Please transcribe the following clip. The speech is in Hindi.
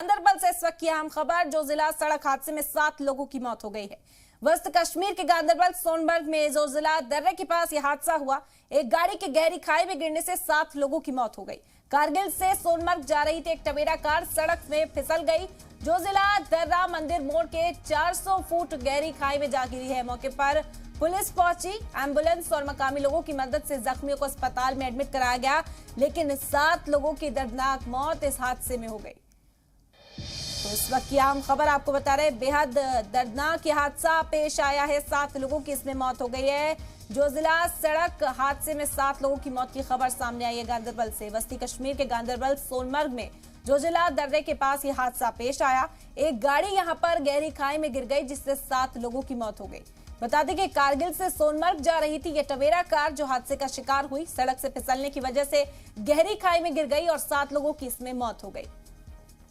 गांदरबल से इस वक्त की अहम खबर, जो जिला सड़क हादसे में 7 लोगों की मौत हो गई है। वस्त कश्मीर के गांदरबल सोनबर्ग में जो जिला दर्रे के पास यह हादसा हुआ, एक गाड़ी के गहरी खाई में गिरने से 7 लोगों की मौत हो गई। कारगिल से सोनमर्ग जा रही थी एक टवेरा कार सड़क में फिसल गई। जो जिला दर्रा मंदिर मोड़ के 400 फुट गहरी खाई में जा गिरी है। मौके पर पुलिस पहुंची, एम्बुलेंस और मकामी लोगों की मदद से जख्मियों को अस्पताल में एडमिट कराया गया, लेकिन 7 लोगों की दर्दनाक मौत इस हादसे में हो गई। तो इस वक्त की अहम खबर आपको बता रहे, बेहद दर्दनाक ये हादसा पेश आया है। 7 लोगों की इसमें मौत हो गई है। जो जिला सड़क हादसे में 7 लोगों की मौत की खबर सामने आई है गांदरबल से। वस्ती कश्मीर के गांदरबल सोनमर्ग में जो जिला दर्रे के पास ये हादसा पेश आया, एक गाड़ी यहां पर गहरी खाई में गिर गई, जिससे 7 लोगों की मौत हो गई। बता दें कि कारगिल से सोनमर्ग जा रही थी ये टवेरा कार, जो हादसे का शिकार हुई। सड़क से फिसलने की वजह से गहरी खाई में गिर गई और 7 लोगों की इसमें मौत हो गई।